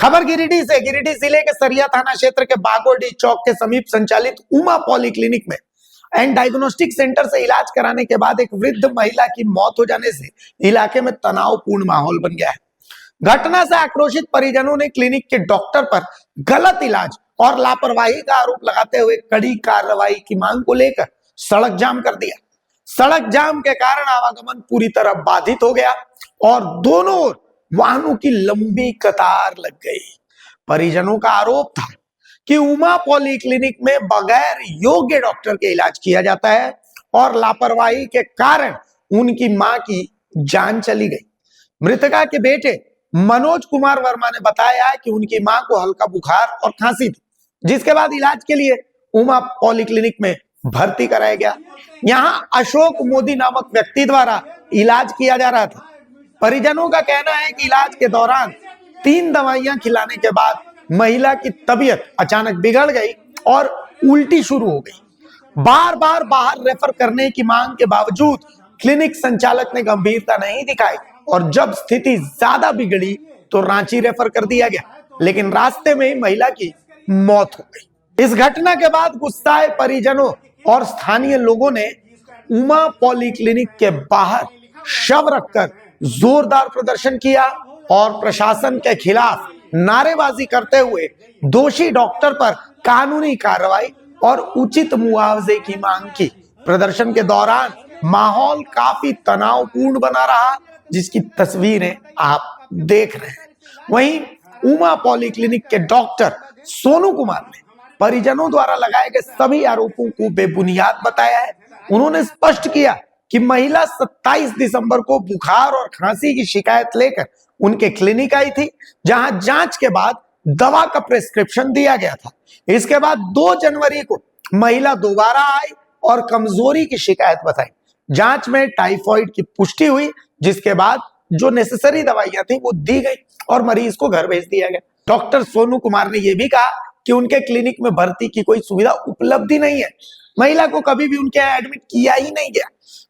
खबर गिरिडीह से। गिरिडीह जिले के सरिया थाना क्षेत्र के बागोडी चौक के समीप संचालित उमा पॉलीक्लिनिक में एंड डायग्नोस्टिक सेंटर से इलाज कराने के बाद एक वृद्ध महिला की मौत हो जाने से इलाके में तनावपूर्ण माहौल बन गया है। घटना से आक्रोशित परिजनों ने क्लिनिक के डॉक्टर पर गलत इलाज और लापरवाही का आरोप लगाते हुए कड़ी कार्रवाई की मांग को लेकर सड़क जाम कर दिया। सड़क जाम के कारण आवागमन पूरी तरह बाधित हो गया और दोनों ओर वाहनों की लंबी कतार लग गई। परिजनों का आरोप था कि उमा पॉलीक्लिनिक में बगैर योग्य डॉक्टर के इलाज किया जाता है और लापरवाही के कारण उनकी मां की जान चली गई। मृतका के बेटे मनोज कुमार वर्मा ने बताया कि उनकी मां को हल्का बुखार और खांसी थी, जिसके बाद इलाज के लिए उमा पॉलीक्लिनिक में भर्ती कराया गया। यहां अशोक मोदी नामक व्यक्ति द्वारा इलाज किया जा रहा था। परिजनों का कहना है कि इलाज के दौरान 3 दवाइयां खिलाने के बाद महिला की तबीयत अचानक बिगड़ गई और उल्टी शुरू हो गई। बार बार बाहर रेफर करने की मांग के बावजूद क्लिनिक संचालक ने गंभीरता नहीं दिखाई और जब स्थिति ज्यादा बिगड़ी तो रांची रेफर कर दिया गया, लेकिन रास्ते में ही महिला की मौत हो गई। इस घटना के बाद गुस्साए परिजनों और स्थानीय लोगों ने उमा पॉलीक्लिनिक के बाहर शव रखकर जोरदार प्रदर्शन किया और प्रशासन के खिलाफ नारेबाजी करते हुए दोषी डॉक्टर पर कानूनी कार्रवाई और उचित मुआवजे की मांग की। प्रदर्शन के दौरान माहौल काफी तनावपूर्ण बना रहा, जिसकी तस्वीरें आप देख रहे हैं। वहीं उमा पॉलीक्लिनिक के डॉक्टर सोनू कुमार ने परिजनों द्वारा लगाए गए सभी आरोपों को बेबुनियाद बताया है। उन्होंने स्पष्ट किया कि महिला 27 दिसंबर को बुखार और खांसी की शिकायत लेकर उनके क्लिनिक आई थी, जहां जांच के बाद दवा का प्रिस्क्रिप्शन दिया गया था। इसके बाद 2 जनवरी को महिला दोबारा आई और कमजोरी की शिकायत बताई। जांच में टाइफाइड की पुष्टि हुई, जिसके बाद जो नेसेसरी दवाइयां थी वो दी गई और मरीज को घर भेज दिया गया। डॉक्टर सोनू कुमार ने यह भी कहा कि उनके क्लिनिक में भर्ती की कोई सुविधा उपलब्ध ही नहीं है। महिला को कभी भी उनके यहाँ एडमिट किया ही नहीं गया।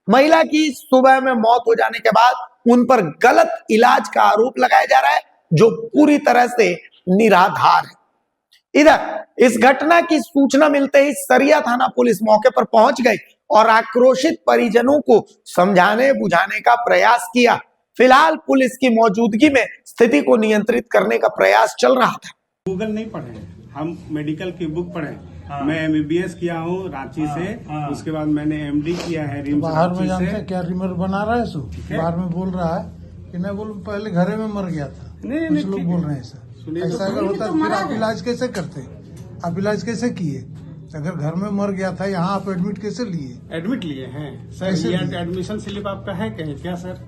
महिला की सुबह में मौत हो जाने के बाद उन पर गलत इलाज का आरोप लगाया जा रहा है, जो पूरी तरह से निराधार है। इधर इस घटना की सूचना मिलते ही सरिया थाना पुलिस मौके पर पहुंच गई और आक्रोशित परिजनों को समझाने बुझाने का प्रयास किया। फिलहाल पुलिस की मौजूदगी में स्थिति को नियंत्रित करने का प्रयास चल रहा था। गूगल नहीं पढ़े, हम मेडिकल की बुक पढ़े। मैं MBBS किया हूँ रांची से, उसके बाद मैंने MD किया है रिम्स बाहर में रांची जानते से। क्या रिमर बना रहा है सो बाहर में बोल रहा है कि मैं बोल पहले घरे में मर गया था। नहीं, कुछ लोग बोल रहे हैं सर, ऐसा अगर होता तो फिर आप इलाज कैसे करते? आप इलाज कैसे किए? अगर घर में मर गया था, यहाँ आप एडमिट कैसे लिए? एडमिट लिए हैं सर। ये एडमिशन स्लिप आपका है कहीं क्या सर?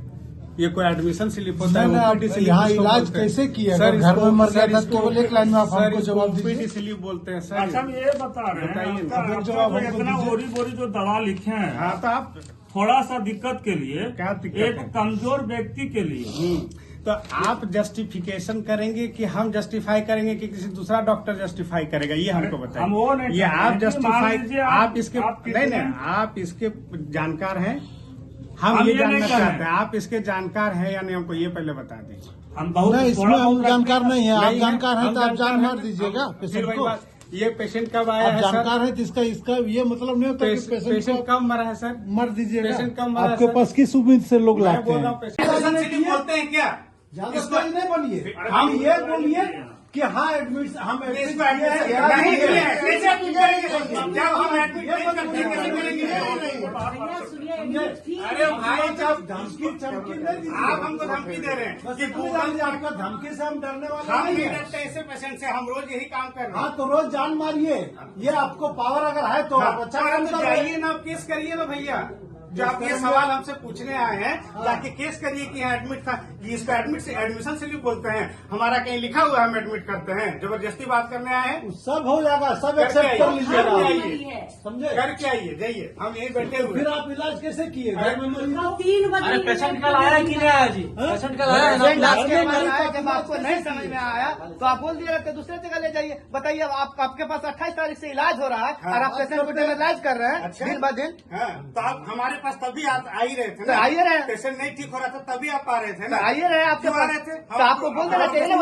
ये कोई एडमिशन स्लिप होता है? OPD स्लिप यहाँ इसको इलाज बोलते हैं। कैसे किया? सर, घर में मर गया था इसको- केवल एक लाइन में आप सर, हमको इसको जवाब OPD दीजिए। स्लिप बोलते हैं सर। अच्छा, हम ये बता रहे हैं बताइए। आपका- अब एक आपका जवाब जो हमको इतना दीजिए। बोरी बोरी जो दवा लिखे हैं, हाँ तो आप थोड़ा सा दिक्कत के लिए, क्या दिक्कत एक है? कमजोर व्यक्ति के लिए तो आप जस्टिफिकेशन करेंगे कि हम जस्टिफाई करेंगे कि किसी दूसरा डॉक्टर जस्टिफाई करेगा? ये हमको हम वो बताइए। नहीं ये कहते आप हैं कि मान जस्टिफाई लीजिए आप इसके आप नहीं कितने- नहीं आप इसके जानकार हैं? हम हम ये ये जानना नहीं कर रहे चाहते हैं आप इसके जानकार हैं या नहीं, हमको ये पहले बता दें। हम बहुत नहीं, इसमें थोड़ा हम बहुत जानकार नहीं है। आप नहीं है, जानकार हैं हम तो आप जानकार जान हैं। मार दीजिएगा फिर पेशेंट वही को। बात, ये पेशेंट कब आया आप है जानकार सर? है जिसका इसका ये मतलब नहीं होता कि पेशेंट पेशेंट को कब मरा है सर? मर दीजिएगा। पेशेंट कब मरा है आपके सर? पास किस उम्मीद से लोग मैं लाते बोल रहा हैं? हूँ पेशेंट स्लिप बोलते हैं क्या? ज्यादा स्टाइल नहीं बनिए। हम ये बोलिए कि हाँ एडमिट हम इसको एडमिट एडमिट किए हैं। नहीं किए हैं। कैसे एडमिट करेंगे? जब हम एडमिट नहीं करते कैसे करेंगे? अरे भाई जब धमकी चमकी नहीं दीजिए। आप हमको धमकी दे रहे हैं बस कि इतनी गूगल जानिए, आपका धमकी से हम डरने वाले हम नहीं नहीं हैं। डरते ऐसे पेशेंट से, हम रोज यही काम कर रहे हैं। हाँ तो रोज जान मारिए। ये आपको पावर अगर है तो आप अच्छा काम तो कर रहे हैं। जाइए ना, आप केस करिए ना भैया। जो आप ये सवाल हमसे पूछने आए हैं, जाके केस करिए कि यहाँ एडमिट था। इसको एडमिट से एडमिशन स्लिप बोलते हैं। हमारा कहीं लिखा हुआ है हम एडमिट करते हैं? जबरदस्ती बात करने आए हैं? सब हो जाएगा, सब करके एक्सेप्ट कर आइए, लीजिएगा। करके आइए, समझे? करके आइए, जाइए, हम यहीं बैठे हुए फिर हैं। आप इलाज कैसे किए? घर में मरीज को? 3 बजे अरे पेशेंट कल आया कि नहीं आया जी? पेशेंट कल आया है ना? पेशेंट इलाज घर के में बाद मरीज आया। को जब आपको नहीं समझ में आया तो आप बोल दिए रहते दूसरे जगह ले जाइए। बताइए अब आपके पास 28 तारीख से इलाज हो रहा है और आप पेशेंट को इलाज कर रहे हैं अच्छा। दिन ब दिन। हाँ, तो आप हमारे पास तभी आप आ ही रहे थे तो ना, आइए रहे। पेशेंट नहीं ठीक हो रहा था तभी आप आ रहे थे ना, आइए रहे आपके क्यों आ पास रहे थे? तो आपको बोल देना चाहिए ना, हम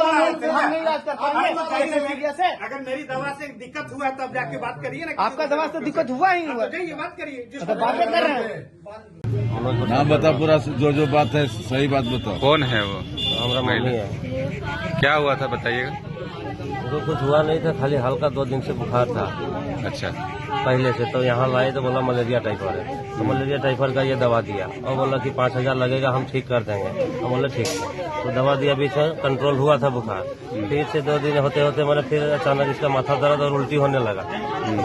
नहीं इलाज कर पाएंगे आप बताइए ऐसे मीडिया से। अगर मेरी दवा से दिक्कत हुआ है तब जाके बात करिए ना। आपका दवा से दिक्कत हुआ ही हुआ, तो जाइए बात करिए, तो बातें कर रहे हैं। नाम बता, पूरा जो बात है सही बात बताओ। कौन है वो? हमारा मम्मी है। क्या हुआ था बताइएगा। उनको कुछ हुआ नहीं था, खाली हल्का 2 दिन से बुखार था अच्छा, पहले से। तो यहाँ लाए तो बोला मलेरिया टाइफाइड है, तो मलेरिया टाइफाइड का ये दवा दिया और बोला कि 5,000 लगेगा, हम ठीक कर देंगे। हम बोले ठीक है, तो दवा दिया, बीच में कंट्रोल हुआ था बुखार। फिर से 2 दिन होते होते मैंने फिर अचानक इसका माथा दर्द और उल्टी होने लगा।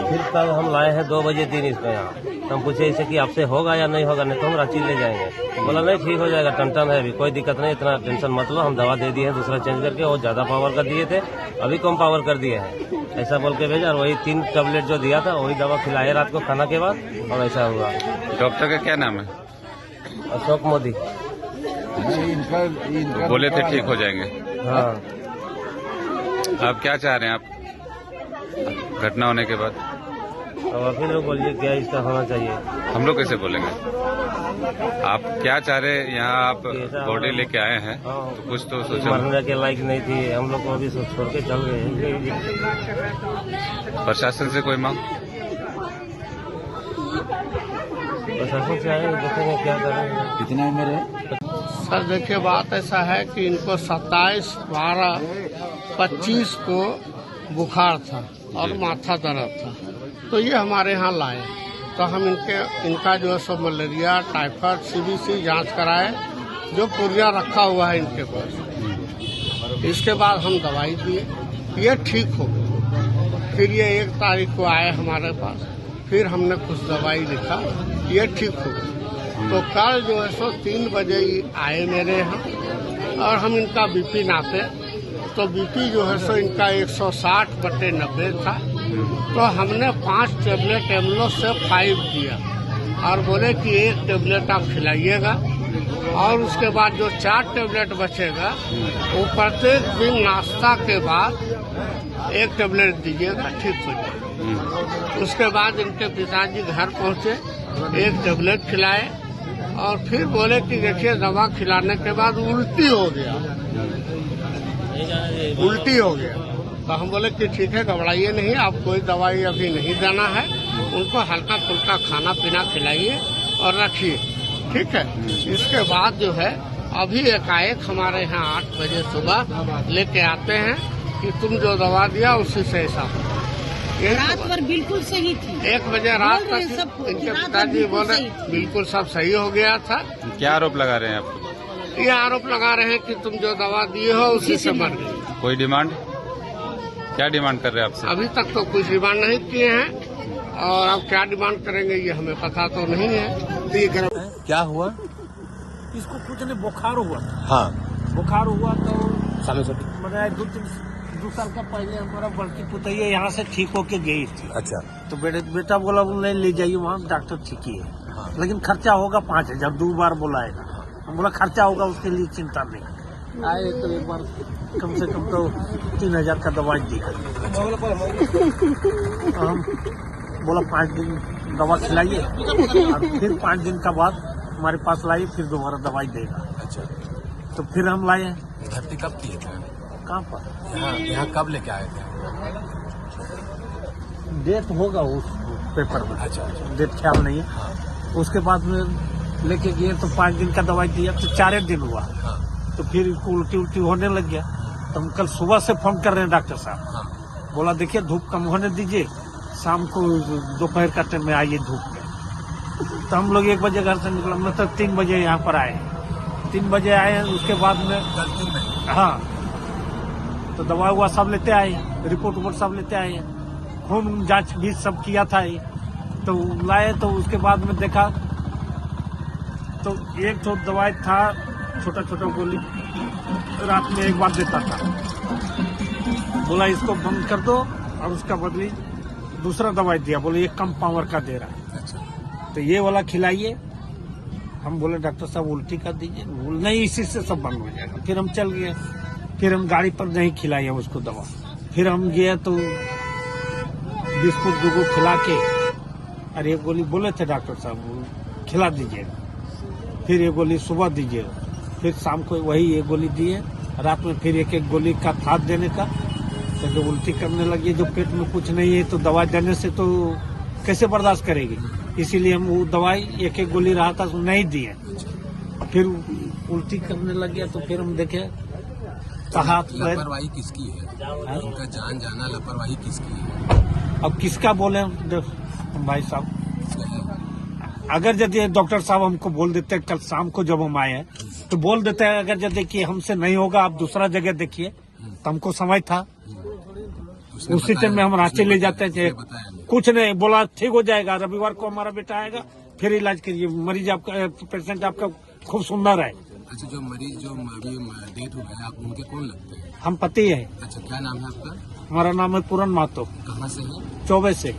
फिर कल हम लाए हैं 2 बजे दिन इसको यहाँ। तो हम पूछे इसे कि आपसे होगा या नहीं होगा, नहीं तो हम रांची ले जाएंगे। बोला नहीं ठीक हो जाएगा, टन है अभी, कोई दिक्कत नहीं, इतना टेंशन मत लो, हम दवा दे दिए हैं दूसरा चेंज करके, वो ज्यादा पावर का दिए थे, अभी कम पावर कर दिए हैं, ऐसा बोल के भेजा। और वही 3 टैबलेट जो दिया था वही दवा खिलाए रात को खाना के बाद, और ऐसा हुआ। डॉक्टर का क्या नाम है? अशोक मोदी। इनका बोले थे ठीक हो जाएंगे। हाँ, अब क्या चाह रहे हैं आप घटना होने के बाद? अब आप ही लोग बोलिए क्या इसका होना चाहिए। हम लोग कैसे बोलेंगे? आप क्या चाह रहे हैं? यहाँ आप बॉडी लेके आए हैं तो कुछ तो सोचो। मरने के लायक नहीं थी, हम लोग को अभी छोड़ के चल गए। प्रशासन से कोई मांग? प्रशासन से आए, देखेंगे क्या करेंगे। कितना उम्र है? सर देखिए, बात ऐसा है कि इनको 27/12/25 को बुखार था और माथा दर्द था, तो ये हमारे यहाँ लाए। तो हम इनका जो है सो मलेरिया टाइफाइड CBC जांच कराए, जो पूर्णिया रखा हुआ है इनके पास। इसके बाद हम दवाई दिए, ये ठीक हो गए। फिर ये 1 तारीख को आए हमारे पास, फिर हमने कुछ दवाई लिखा, ये ठीक हो गए। तो कल जो है सो 3 बजे ही आए मेरे यहाँ, और हम इनका BP नापे, तो BP जो है सो इनका 160/90 था। तो हमने 5 टैबलेट एमलो से 5 दिया और बोले कि 1 टैबलेट आप खिलाइएगा, और उसके बाद जो 4 टैबलेट बचेगा वो प्रत्येक दिन नाश्ता के बाद 1 टैबलेट दीजिएगा, ठीक हो जाएगा। उसके बाद इनके पिताजी घर पहुंचे, 1 टैबलेट खिलाए, और फिर बोले कि देखिए दवा खिलाने के बाद उल्टी हो गया। तो हम बोले कि ठीक है, घबराइए नहीं, आप कोई दवाई अभी नहीं देना है, उनको हल्का फुल्का खाना पीना खिलाइए और रखिए, ठीक है। इसके बाद जो है अभी एकाएक हमारे यहाँ 8 बजे सुबह लेके आते हैं कि तुम जो दवा दिया उसी से ऐसा हो। रात भर बिल्कुल सही थी, 1 बजे रात तक इनके पिताजी बोले बिल्कुल सब सही हो गया था। क्या आरोप लगा रहे हैं आप? ये आरोप लगा रहे हैं कि तुम जो दवा दिए हो उसी से मर गई। कोई डिमांड? क्या डिमांड कर रहे हैं आपसे? अभी तक तो कुछ डिमांड नहीं किए हैं, और अब क्या डिमांड करेंगे ये हमें पता तो नहीं है। क्या हुआ? इसको कुछ नहीं, बुखार हुआ। हाँ, बुखार हुआ तो मैंने 2 साल का पहले हमारा बड़की पुतैया यहाँ से ठीक होके गई थी। अच्छा। तो बेटा बोला वो नहीं ले जाइए, वहाँ डॉक्टर ठीक ही है। हाँ। लेकिन खर्चा होगा 5,000, 2 बार बुलाएगा। हम बोला खर्चा होगा, उसके लिए चिंता नहीं। आए तो एक बार कम से कम तो 3,000 का दवाई दी। हम बोला 5 दिन दवा खिलाइए, और फिर 5 दिन का बाद हमारे पास लाइए, फिर दोबारा दवाई देगा। अच्छा, तो फिर हम लाए। भर्ती कब किए थे? कहाँ पर? यहाँ कब लेके आए थे? डेट होगा उस पेपर में। अच्छा, डेट ख्याल नहीं है। उसके बाद में लेके गए तो 5 दिन का दवाई दिया, तो 4 दिन हुआ। तो फिर इसको उल्टी होने लग गया। तो हम कल सुबह से फोन कर रहे हैं डॉक्टर साहब, बोला देखिए धूप कम होने दीजिए, शाम को दोपहर का टाइम में आइए धूप में। तो हम लोग 1 बजे घर से निकला, मतलब 3 बजे यहाँ पर आए। 3 बजे आए, उसके बाद में हाँ, तो दवा हुआ सब लेते आए, रिपोर्ट सब लेते आए, खून जांच भी सब किया था ये, तो लाए। तो उसके बाद में देखा तो एक तो दवाई था, छोटा छोटा गोली, रात में 1 बार देता था। बोला इसको बंद कर दो, और उसका बदली दूसरा दवाई दिया, बोले ये कम पावर का दे रहा है, तो ये वाला खिलाइए। हम बोले डॉक्टर साहब उल्टी कर दीजिए, नहीं इसी से सब बंद हो जाएगा। फिर हम चल गए, फिर हम गाड़ी पर नहीं खिलाए उसको दवा। फिर हम गए तो बिस्कुट 2 खिला के, और 1 गोली बोले थे डॉक्टर साहब खिला दीजिएगा, फिर ये गोली सुबह दीजिएगा, फिर शाम को वही ये गोली दिए, रात में फिर एक एक गोली का थात देने का। तो जो उल्टी करने लगी, जो पेट में कुछ नहीं है तो दवाई देने से तो कैसे बर्दाश्त करेगी, इसीलिए हम वो दवाई एक एक गोली रहा था तो नहीं दिए। फिर उल्टी करने लग गया तो फिर हम देखे कहा लापरवाही किसकी है? उनका जान जाना लापरवाही किसकी है? अब किसका बोले भाई साहब, अगर यदि डॉक्टर साहब हमको बोल देते हैं कल शाम को जब हम आए हैं तो बोल देते हैं अगर यदि कि हमसे नहीं होगा आप दूसरा जगह देखिए, तो हमको समझ था उसी टाइम में हम रांची ले जाते हैं। कुछ नहीं बोला, ठीक हो जाएगा, रविवार को हमारा बेटा आएगा फिर इलाज करिए, मरीज आपका पेशेंट आपका खूब सुंदर है। अच्छा, जो मरीज जो अभी डेथ हो गए, आप उनके कौन लगते हैं? हम पति है। अच्छा, क्या नाम है आपका? हमारा नाम है पूरन महतो। कहाँ से है? चौबे से।